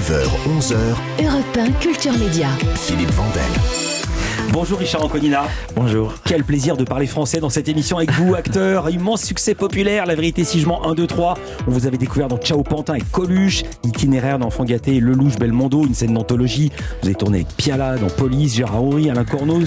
9h, 11h, Europe 1 Culture Média. Philippe Vandel. Bonjour Richard Anconina. Bonjour. Quel plaisir de parler français dans cette émission avec vous, acteur, immense succès populaire, La Vérité si je mens 1, 2, 3. On vous avait découvert dans Ciao Pantin et Coluche, Itinéraire d'Enfant Gâté, Lelouch, Belmondo, une scène d'anthologie. Vous avez tourné avec Piala dans Police, Gérard Henry, Alain Corneau,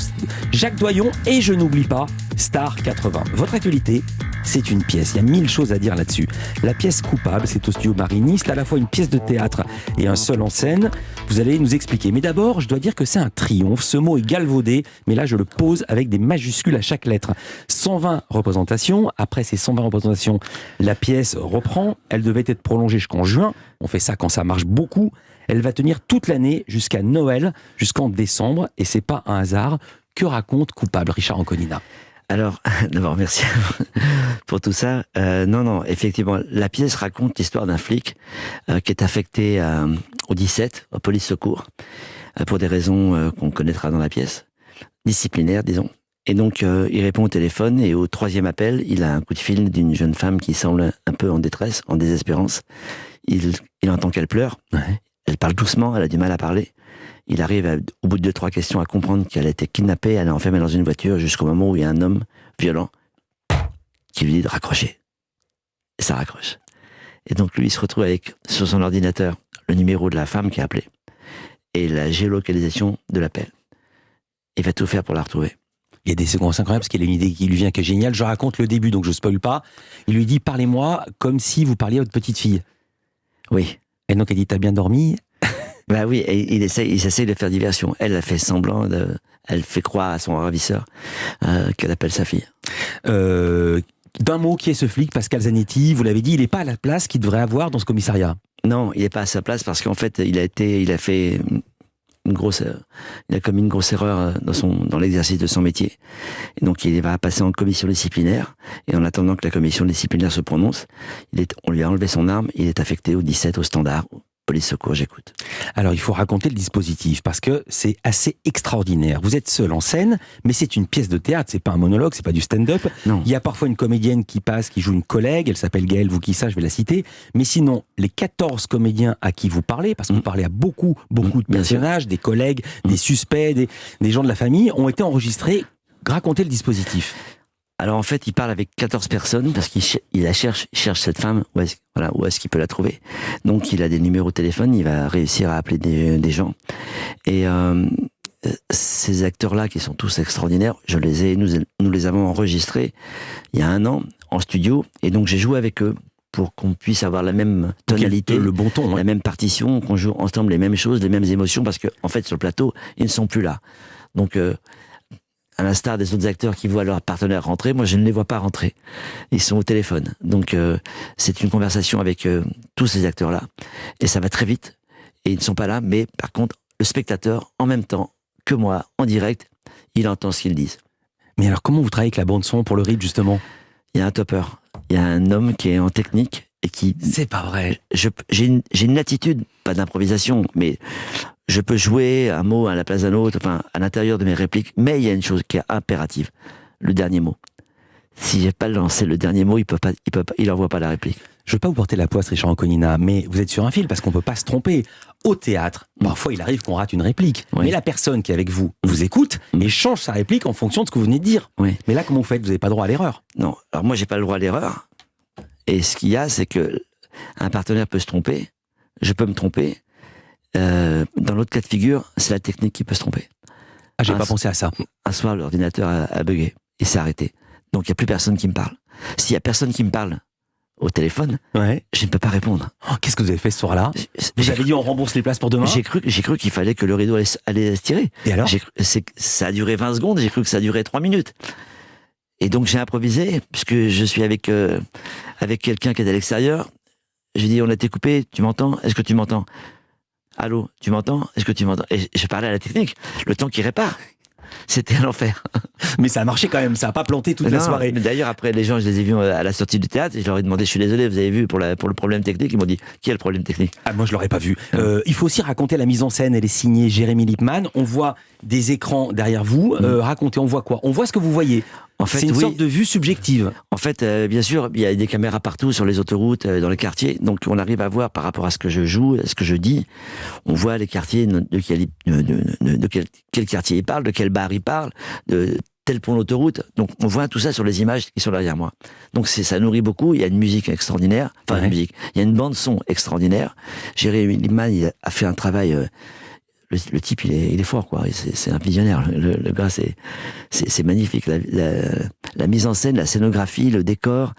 Jacques Doyon et je n'oublie pas, Star 80. Votre actualité, c'est une pièce. Il y a 1000 choses à dire là-dessus. La pièce Coupable, c'est au studio Marigny. C'est à la fois une pièce de théâtre et un seul en scène. Vous allez nous expliquer. Mais d'abord, je dois dire que c'est un triomphe. Ce mot est galvaudé, mais là, je le pose avec des majuscules à chaque lettre. 120 représentations. Après ces 120 représentations, la pièce reprend. Elle devait être prolongée jusqu'en juin. On fait ça quand ça marche beaucoup. Elle va tenir toute l'année jusqu'à Noël, jusqu'en décembre. Et c'est pas un hasard. Que raconte Coupable, Richard Anconina? Alors, d'abord, merci pour tout ça. Non, effectivement, la pièce raconte l'histoire d'un flic qui est affecté au 17, au police secours, pour des raisons qu'on connaîtra dans la pièce, disciplinaires, disons. Et donc, il répond au téléphone et au 3e appel, il a un coup de fil d'une jeune femme qui semble un peu en détresse, en désespérance. Il entend qu'elle pleure. Ouais. Elle parle doucement, elle a du mal à parler. Il arrive, au bout de 2-3 questions, à comprendre qu'elle a été kidnappée, elle est enfermée dans une voiture jusqu'au moment où il y a un homme violent qui lui dit de raccrocher. Et ça raccroche. Et donc lui, il se retrouve avec, sur son ordinateur, le numéro de la femme qui a appelé et la géolocalisation de l'appel. Il va tout faire pour la retrouver. Il y a des séquences incroyables parce qu'il a une idée qui lui vient qui est géniale. Je raconte le début, donc je ne spoil pas. Il lui dit « Parlez-moi comme si vous parliez à votre petite fille ». Oui. Et donc elle dit « T'as bien dormi ?» Bah oui, et il essaye de faire diversion. Elle fait semblant elle fait croire à son ravisseur qu'elle appelle sa fille. D'un mot, qui est ce flic, Pascal Zanetti? Vous l'avez dit, il n'est pas à la place qu'il devrait avoir dans ce commissariat. Non, il n'est pas à sa place parce qu'en fait, il a commis une grosse erreur dans l'exercice de son métier. Et donc, il va passer en commission disciplinaire. Et en attendant que la commission disciplinaire se prononce, on lui a enlevé son arme. Il est affecté au 17, au standard. Police secours, j'écoute. Alors, il faut raconter le dispositif, parce que c'est assez extraordinaire. Vous êtes seul en scène, mais c'est une pièce de théâtre, c'est pas un monologue, c'est pas du stand-up. Non. Il y a parfois une comédienne qui passe, qui joue une collègue, elle s'appelle Gaëlle Voukissa, je vais la citer. Mais sinon, les 14 comédiens à qui vous parlez, parce que vous parlez à beaucoup de personnages, des collègues, des suspects, des gens de la famille, ont été enregistrés. Racontez le dispositif. Alors en fait, il parle avec 14 personnes parce qu'il cherche cette femme, où est-ce qu'il peut la trouver. Donc il a des numéros de téléphone, il va réussir à appeler des gens. Et ces acteurs-là, qui sont tous extraordinaires, nous les avons enregistrés il y a 1 an en studio, et donc j'ai joué avec eux pour qu'on puisse avoir la même tonalité, le bon ton, la même partition, qu'on joue ensemble les mêmes choses, les mêmes émotions, parce que en fait sur le plateau, ils ne sont plus là. Donc à l'instar des autres acteurs qui voient leur partenaire rentrer, moi je ne les vois pas rentrer. Ils sont au téléphone. Donc c'est une conversation avec tous ces acteurs-là. Et ça va très vite. Et ils ne sont pas là, mais par contre, le spectateur, en même temps que moi, en direct, il entend ce qu'ils disent. Mais alors comment vous travaillez avec la bande-son pour le rythme, justement? Il y a un topper. Il y a un homme qui est en technique et qui... C'est pas vrai. J'ai une latitude, pas d'improvisation, mais... Je peux jouer un mot à la place d'un autre, enfin, à l'intérieur de mes répliques, mais il y a une chose qui est impérative, le dernier mot. Si j'ai pas lancé le dernier mot, il envoie pas la réplique. Je veux pas vous porter la poisse, Richard Anconina, mais vous êtes sur un fil parce qu'on peut pas se tromper. Au théâtre, parfois il arrive qu'on rate une réplique, mais la personne qui est avec vous vous écoute et change sa réplique en fonction de ce que vous venez de dire. Oui. Mais là, comment vous faites? Vous n'avez pas droit à l'erreur. Non, alors moi j'ai pas le droit à l'erreur. Et ce qu'il y a, c'est que un partenaire peut se tromper, je peux me tromper. Dans l'autre cas de figure, c'est la technique qui peut se tromper. Ah, j'ai pas pensé à ça. Un soir, l'ordinateur a bugué. Il s'est arrêté. Donc, il n'y a plus personne qui me parle. S'il n'y a personne qui me parle au téléphone, je ne peux pas répondre. Oh, qu'est-ce que vous avez fait ce soir-là? Vous avez dit on rembourse les places pour demain? J'ai cru qu'il fallait que le rideau allait se tirer. Et alors? Ça a duré 20 secondes, j'ai cru que ça durait 3 minutes. Et donc, j'ai improvisé, puisque je suis avec quelqu'un qui est à l'extérieur. J'ai dit, on a été coupé, tu m'entends? Est-ce que tu m'entends? Allô, tu m'entends? Est-ce que tu m'entends? Et je parlais à la technique, le temps qui répare. C'était l'enfer. Mais ça a marché quand même, ça n'a pas planté toute la soirée. D'ailleurs, après, les gens, je les ai vus à la sortie du théâtre, et je leur ai demandé, je suis désolé, vous avez vu pour le problème technique? Ils m'ont dit, qui a le problème technique? Ah, moi, je l'aurais pas vu. Il faut aussi raconter la mise en scène, elle est signée Jérémy Lippmann. On voit des écrans derrière vous. Racontez, on voit quoi? On voit ce que vous voyez. En fait, c'est une oui. sorte de vue subjective. En fait, bien sûr, il y a des caméras partout sur les autoroutes, dans les quartiers. Donc, on arrive à voir par rapport à ce que je joue, à ce que je dis. On voit les quartiers, de quel quartier il parle, de quel bar il parle, de tel pont d'autoroute. Donc, on voit tout ça sur les images qui sont derrière moi. Donc, ça nourrit beaucoup. Il y a une musique extraordinaire. Enfin, une musique. Il y a une bande son extraordinaire. Jérémy Lippmann, il a fait un travail. Le type, il est fort, quoi. C'est un visionnaire. Le gars, c'est magnifique. La mise en scène, la scénographie, le décor,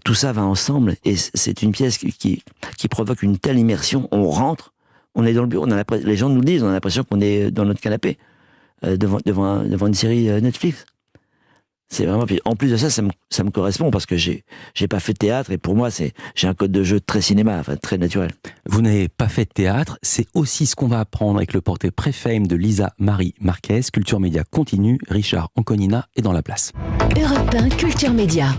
tout ça va ensemble. Et c'est une pièce qui provoque une telle immersion. On rentre, on est dans le bureau. Les gens nous le disent, on a l'impression qu'on est dans notre canapé, devant une série Netflix. C'est vraiment. Puis en plus de ça, ça me correspond parce que j'ai pas fait de théâtre et pour moi, j'ai un code de jeu très cinéma, enfin très naturel. Vous n'avez pas fait de théâtre, c'est aussi ce qu'on va apprendre avec le portrait pré-fame de Lisa Marie Marquez. Culture Média continue, Richard Anconina est dans la place. Europe 1 Culture Média.